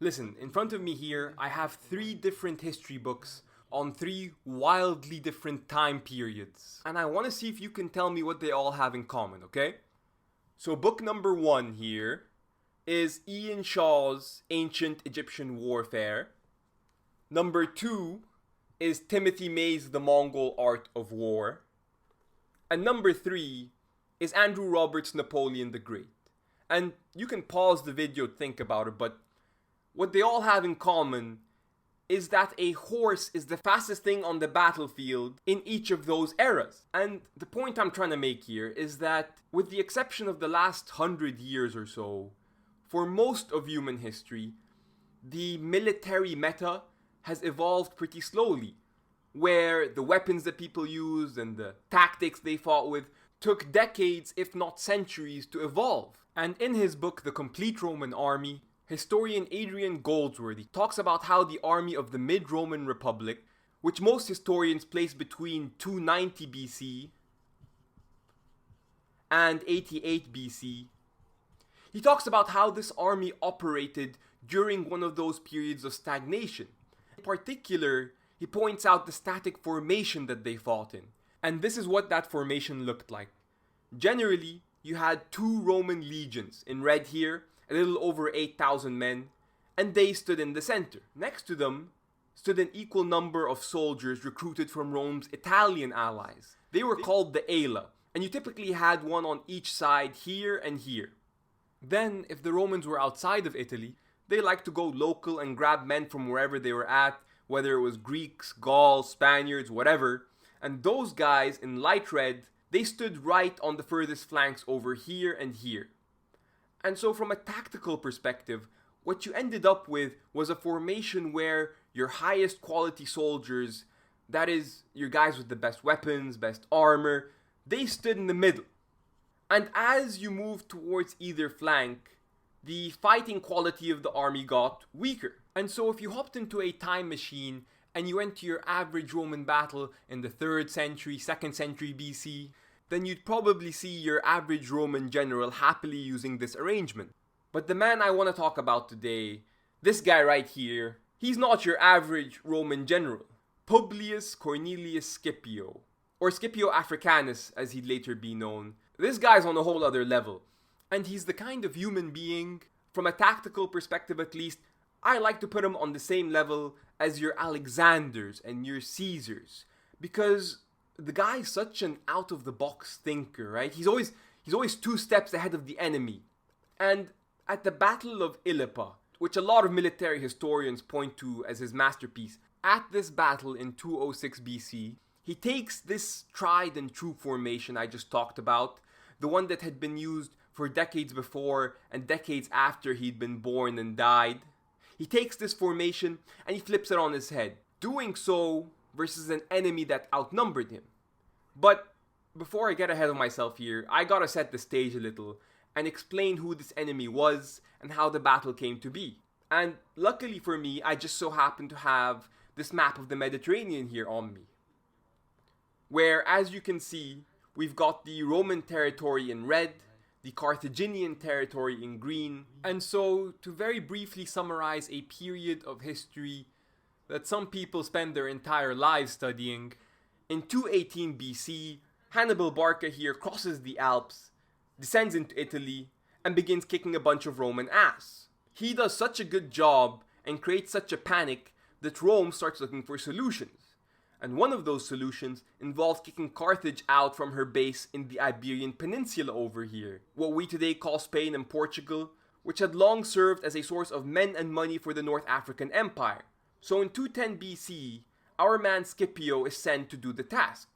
Listen, in front of me here, I have 3 different history books on 3 wildly different time periods. And I want to see if you can tell me what they all have in common, okay? So book number 1 here is Ian Shaw's Ancient Egyptian Warfare. Number 2 is Timothy May's The Mongol Art of War. And number 3 is Andrew Roberts' Napoleon the Great. And you can pause the video to think about it, but what they all have in common is that a horse is the fastest thing on the battlefield in each of those eras. And the point I'm trying to make here is that, with the exception of the last 100 years or so, for most of human history, the military meta has evolved pretty slowly, where the weapons that people used and the tactics they fought with took decades, if not centuries, to evolve. And in his book, The Complete Roman Army, historian Adrain Goldsworthy talks about how the army of the mid-Roman Republic, which most historians place between 290 BC and 88 BC, he talks about how this army operated during one of those periods of stagnation. In particular, he points out the static formation that they fought in. And this is what that formation looked like. Generally, you had 2 Roman legions, in red here, a little over 8,000 men, and they stood in the center. Next to them stood an equal number of soldiers recruited from Rome's Italian allies. They were called the Aela, and you typically had one on each side here and here. Then, if the Romans were outside of Italy, they liked to go local and grab men from wherever they were at, whether it was Greeks, Gauls, Spaniards, whatever, and those guys in light red, they stood right on the furthest flanks over here and here. And so from a tactical perspective, what you ended up with was a formation where your highest quality soldiers, that is, your guys with the best weapons, best armor, they stood in the middle. And as you moved towards either flank, the fighting quality of the army got weaker. And so if you hopped into a time machine and you went to your average Roman battle in the 3rd century, 2nd century BC, then you'd probably see your average Roman general happily using this arrangement. But the man I want to talk about today, this guy right here, he's not your average Roman general. Publius Cornelius Scipio, or Scipio Africanus as he'd later be known. This guy's on a whole other level. And he's the kind of human being, from a tactical perspective at least, I like to put him on the same level as your Alexanders and your Caesars. Because the guy's such an out-of-the-box thinker, right? He's always 2 steps ahead of the enemy. And at the Battle of Ilipa, which a lot of military historians point to as his masterpiece, at this battle in 206 BC, he takes this tried and true formation I just talked about, the one that had been used for decades before and decades after he'd been born and died. He takes this formation and he flips it on his head, doing so versus an enemy that outnumbered him. But before I get ahead of myself here, I gotta set the stage a little and explain who this enemy was and how the battle came to be. And luckily for me, I just so happen to have this map of the Mediterranean here on me, where, as you can see, we've got the Roman territory in red, the Carthaginian territory in green. And so, to very briefly summarize a period of history that some people spend their entire lives studying, in 218 BC, Hannibal Barca here crosses the Alps, descends into Italy, and begins kicking a bunch of Roman ass. He does such a good job and creates such a panic that Rome starts looking for solutions. And one of those solutions involves kicking Carthage out from her base in the Iberian peninsula over here, what we today call Spain and Portugal, which had long served as a source of men and money for the North African Empire. So in 210 BC, our man Scipio is sent to do the task,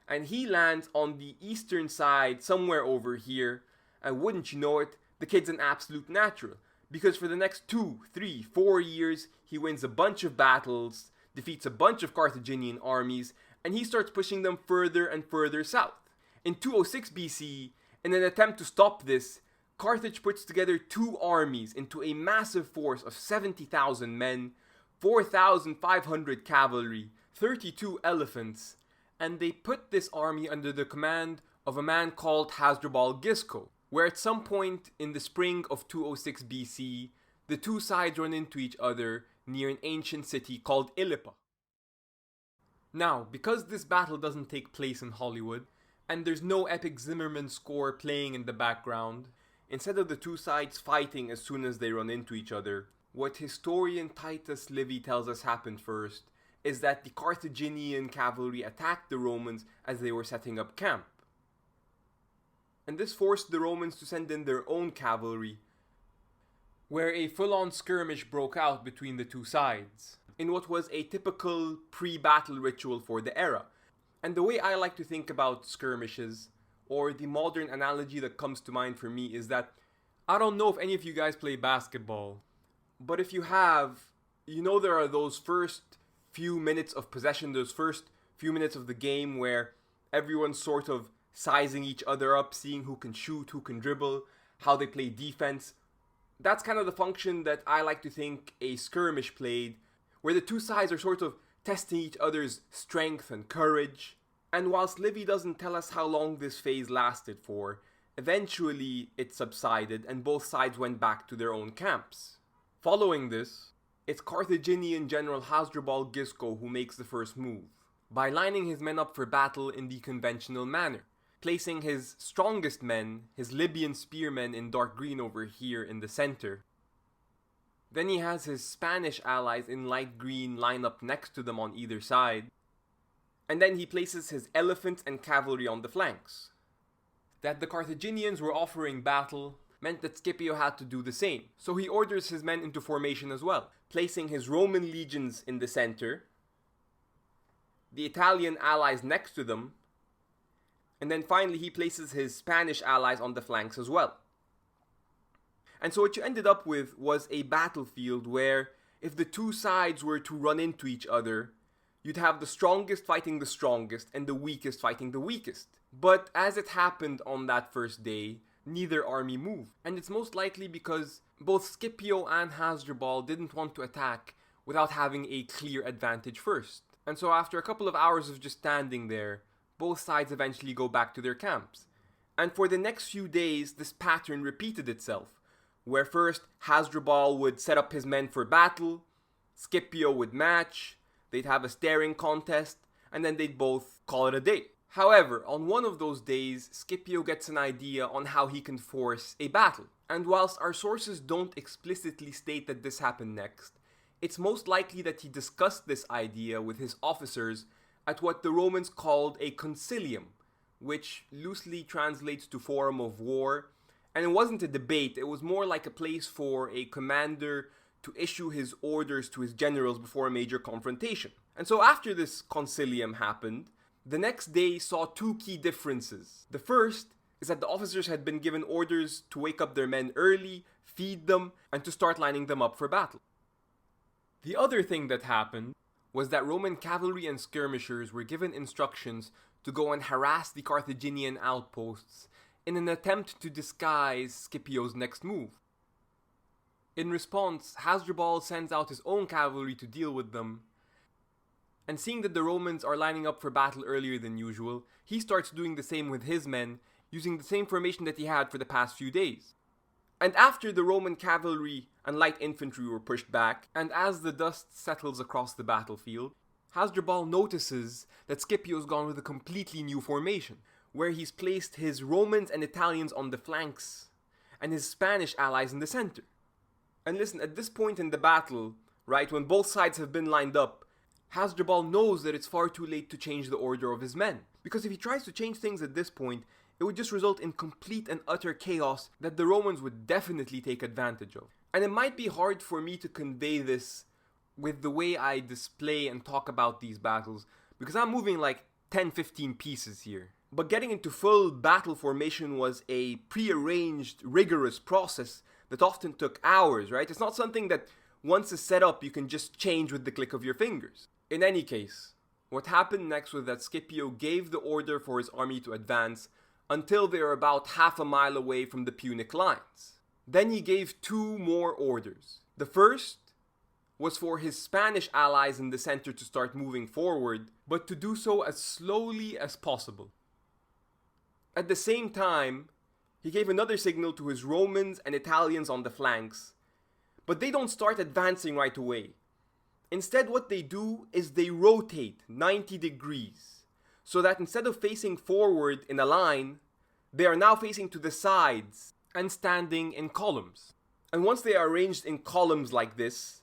and he lands on the eastern side somewhere over here, and wouldn't you know it, the kid's an absolute natural, because for the next 2, 3, 4 years, he wins a bunch of battles, defeats a bunch of Carthaginian armies, and he starts pushing them further and further south. In 206 BC, in an attempt to stop this, Carthage puts together 2 armies into a massive force of 70,000 men, 4,500 cavalry, 32 elephants, and they put this army under the command of a man called Hasdrubal Gisco, where at some point in the spring of 206 BC, the two sides run into each other near an ancient city called Ilipa. Now, because this battle doesn't take place in Hollywood, and there's no epic Zimmerman score playing in the background, instead of the two sides fighting as soon as they run into each other, what historian Titus Livy tells us happened first is that the Carthaginian cavalry attacked the Romans as they were setting up camp. And this forced the Romans to send in their own cavalry, where a full-on skirmish broke out between the two sides, in what was a typical pre-battle ritual for the era. And the way I like to think about skirmishes, or the modern analogy that comes to mind for me, is that I don't know if any of you guys play basketball, but if you have, you know there are those first few minutes of possession, those first few minutes of the game where everyone's sort of sizing each other up, seeing who can shoot, who can dribble, how they play defense. That's kind of the function that I like to think a skirmish played, where the two sides are sort of testing each other's strength and courage. And whilst Livy doesn't tell us how long this phase lasted for, eventually it subsided and both sides went back to their own camps. Following this, it's Carthaginian general Hasdrubal Gisco who makes the first move, by lining his men up for battle in the conventional manner, placing his strongest men, his Libyan spearmen in dark green over here in the center. Then he has his Spanish allies in light green line up next to them on either side. And then he places his elephants and cavalry on the flanks. That the Carthaginians were offering battle meant that Scipio had to do the same, so he orders his men into formation as well, placing his Roman legions in the center, the Italian allies next to them, and then finally he places his Spanish allies on the flanks as well. And so what you ended up with was a battlefield where, if the two sides were to run into each other, you'd have the strongest fighting the strongest and the weakest fighting the weakest. But as it happened on that first day, neither army moved. And it's most likely because both Scipio and Hasdrubal didn't want to attack without having a clear advantage first. And so after a couple of hours of just standing there, both sides eventually go back to their camps. And for the next few days, this pattern repeated itself, where first Hasdrubal would set up his men for battle, Scipio would match, they'd have a staring contest, and then they'd both call it a day. However, on one of those days, Scipio gets an idea on how he can force a battle. And whilst our sources don't explicitly state that this happened next, it's most likely that he discussed this idea with his officers at what the Romans called a concilium, which loosely translates to forum of war. And it wasn't a debate, it was more like a place for a commander to issue his orders to his generals before a major confrontation. And so after this concilium happened, the next day saw two key differences. The first is that the officers had been given orders to wake up their men early, feed them, and to start lining them up for battle. The other thing that happened was that Roman cavalry and skirmishers were given instructions to go and harass the Carthaginian outposts in an attempt to disguise Scipio's next move. In response, Hasdrubal sends out his own cavalry to deal with them, and seeing that the Romans are lining up for battle earlier than usual, he starts doing the same with his men, using the same formation that he had for the past few days. And after the Roman cavalry and light infantry were pushed back, and as the dust settles across the battlefield, Hasdrubal notices that Scipio's gone with a completely new formation, where he's placed his Romans and Italians on the flanks, and his Spanish allies in the center. And listen, at this point in the battle, right, when both sides have been lined up, Hasdrubal knows that it's far too late to change the order of his men. Because if he tries to change things at this point, it would just result in complete and utter chaos that the Romans would definitely take advantage of. And it might be hard for me to convey this with the way I display and talk about these battles, because I'm moving like 10-15 pieces here. But getting into full battle formation was a pre-arranged, rigorous process that often took hours, right? It's not something that once it's set up, you can just change with the click of your fingers. In any case, what happened next was that Scipio gave the order for his army to advance until they were about half a mile away from the Punic lines. Then he gave two more orders. The first was for his Spanish allies in the center to start moving forward, but to do so as slowly as possible. At the same time, he gave another signal to his Romans and Italians on the flanks, But they don't start advancing right away. Instead, what they do is they rotate 90 degrees, so that instead of facing forward in a line, they are now facing to the sides and standing in columns. And once they are arranged in columns like this,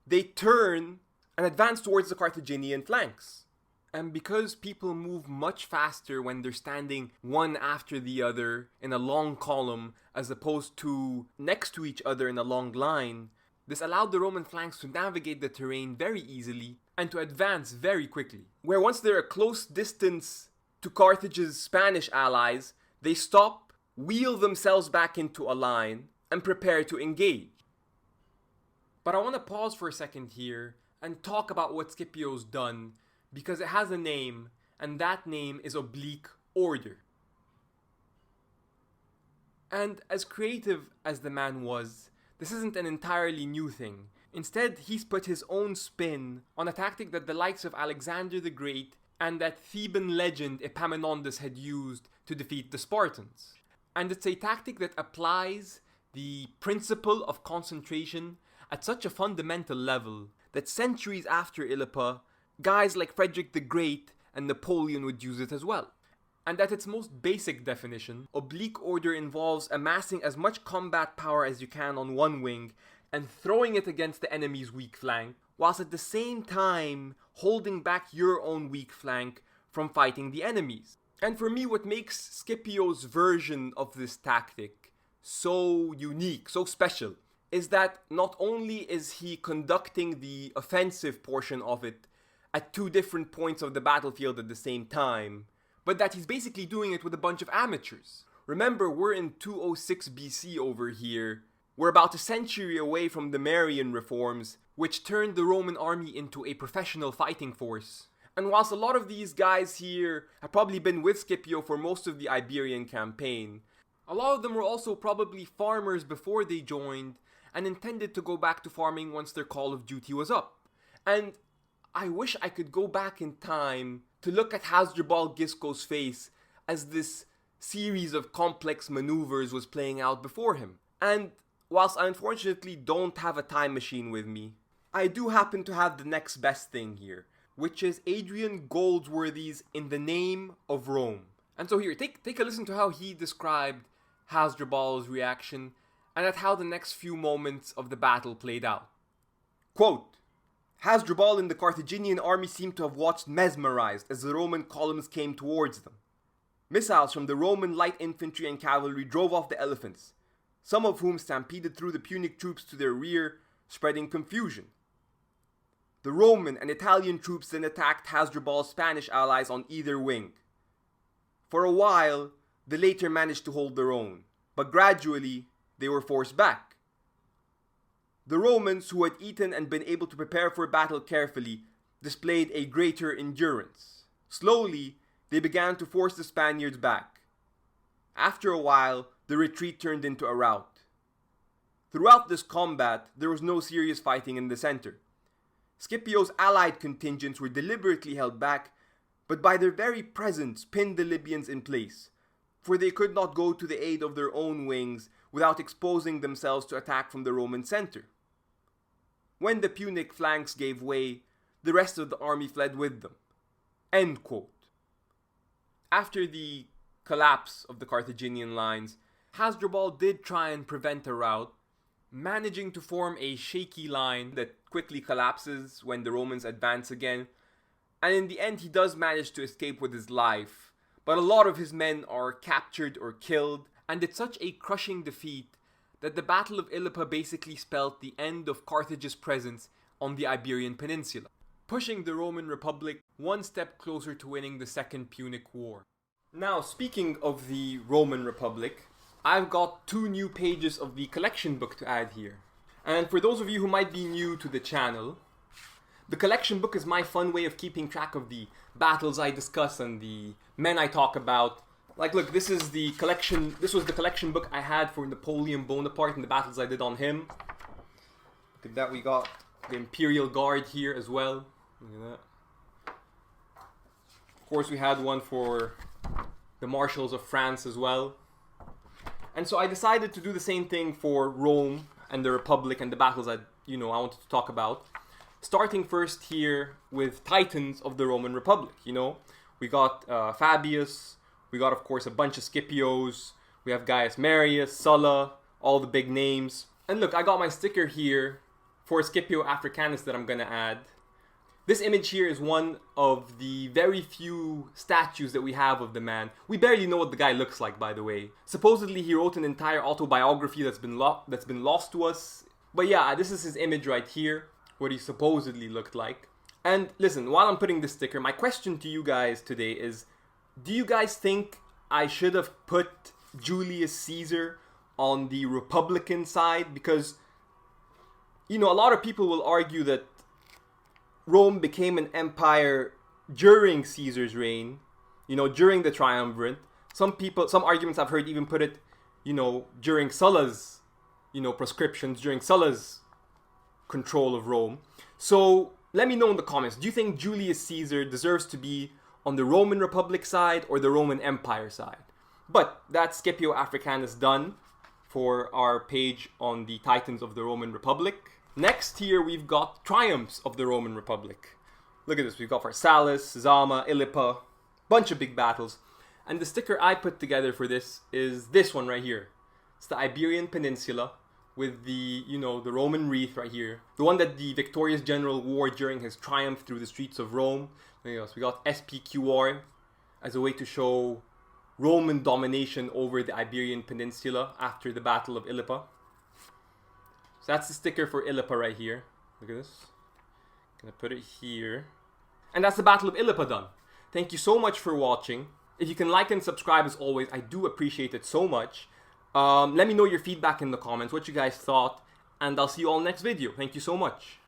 they turn and advance towards the Carthaginian flanks. And because people move much faster when they're standing one after the other in a long column as opposed to next to each other in a long line, this allowed the Roman flanks to navigate the terrain very easily and to advance very quickly. Where once they're a close distance to Carthage's Spanish allies, they stop, wheel themselves back into a line, and prepare to engage. But I want to pause for a second here and talk about what Scipio's done, because it has a name, and that name is oblique order. And as creative as the man was, this isn't an entirely new thing. Instead, he's put his own spin on a tactic that the likes of Alexander the Great and that Theban legend Epaminondas had used to defeat the Spartans. And it's a tactic that applies the principle of concentration at such a fundamental level that centuries after Ilipa, guys like Frederick the Great and Napoleon would use it as well. And at its most basic definition, oblique order involves amassing as much combat power as you can on one wing and throwing it against the enemy's weak flank, whilst at the same time holding back your own weak flank from fighting the enemies. And for me, what makes Scipio's version of this tactic so unique, so special, is that not only is he conducting the offensive portion of it at two different points of the battlefield at the same time, but that he's basically doing it with a bunch of amateurs. Remember, we're in 206 BC over here. We're about a century away from the Marian reforms, which turned the Roman army into a professional fighting force. And whilst a lot of these guys here have probably been with Scipio for most of the Iberian campaign, a lot of them were also probably farmers before they joined and intended to go back to farming once their call of duty was up. And I wish I could go back in time to look at Hasdrubal Gisco's face as this series of complex maneuvers was playing out before him. And whilst I unfortunately don't have a time machine with me, I do happen to have the next best thing here, which is Adrain Goldsworthy's In the Name of Rome. And so here, take a listen to how he described Hasdrubal's reaction and at how the next few moments of the battle played out. Quote, Hasdrubal and the Carthaginian army seemed to have watched mesmerized as the Roman columns came towards them. Missiles from the Roman light infantry and cavalry drove off the elephants, some of whom stampeded through the Punic troops to their rear, spreading confusion. The Roman and Italian troops then attacked Hasdrubal's Spanish allies on either wing. For a while, the latter managed to hold their own, but gradually they were forced back. The Romans, who had eaten and been able to prepare for battle carefully, displayed a greater endurance. Slowly, they began to force the Spaniards back. After a while, the retreat turned into a rout. Throughout this combat, there was no serious fighting in the center. Scipio's allied contingents were deliberately held back, but by their very presence pinned the Libyans in place, for they could not go to the aid of their own wings without exposing themselves to attack from the Roman center. When the Punic flanks gave way, the rest of the army fled with them. End quote. After the collapse of the Carthaginian lines, Hasdrubal did try and prevent a rout, managing to form a shaky line that quickly collapses when the Romans advance again, and in the end he does manage to escape with his life, but a lot of his men are captured or killed, and it's such a crushing defeat that the Battle of Ilipa basically spelled the end of Carthage's presence on the Iberian peninsula, pushing the Roman Republic one step closer to winning the Second Punic War. Now, speaking of the Roman Republic, I've got 2 new pages of the collection book to add here. And for those of you who might be new to the channel, the collection book is my fun way of keeping track of the battles I discuss and the men I talk about. Like, look, this was the collection book I had for Napoleon Bonaparte and the battles I did on him. Look at that, we got the Imperial Guard here as well. Look at that. Of course, we had one for the Marshals of France as well. And so I decided to do the same thing for Rome, and the Republic and the battles that, I wanted to talk about. Starting first here with titans of the Roman Republic, We got Fabius, we got, of course, a bunch of Scipios, we have Gaius Marius, Sulla, all the big names. And look, I got my sticker here for Scipio Africanus that I'm gonna add. This image here is one of the very few statues that we have of the man. We barely know what the guy looks like, by the way. Supposedly he wrote an entire autobiography that's been lost to us. But yeah, this is his image right here, what he supposedly looked like. And listen, while I'm putting this sticker, my question to you guys today is, do you guys think I should have put Julius Caesar on the Republican side? Because, a lot of people will argue that Rome became an empire during Caesar's reign, during the triumvirate. Some arguments I've heard even put it, during Sulla's, proscriptions, during Sulla's control of Rome. So let me know in the comments, do you think Julius Caesar deserves to be on the Roman Republic side or the Roman Empire side? But that's Scipio Africanus done for our page on the Titans of the Roman Republic. Next here we've got triumphs of the Roman Republic. Look at this, we've got Pharsalus, Zama, Ilipa, bunch of big battles. And the sticker I put together for this is this one right here. It's the Iberian Peninsula with the, the Roman wreath right here. The one that the victorious general wore during his triumph through the streets of Rome. So we got SPQR as a way to show Roman domination over the Iberian Peninsula after the Battle of Ilipa. So that's the sticker for Ilipa right here. Look at this. Gonna put it here. And that's the Battle of Ilipa done. Thank you so much for watching. If you can like and subscribe as always, I do appreciate it so much. Let me know your feedback in the comments, what you guys thought, and I'll see you all next video. Thank you so much.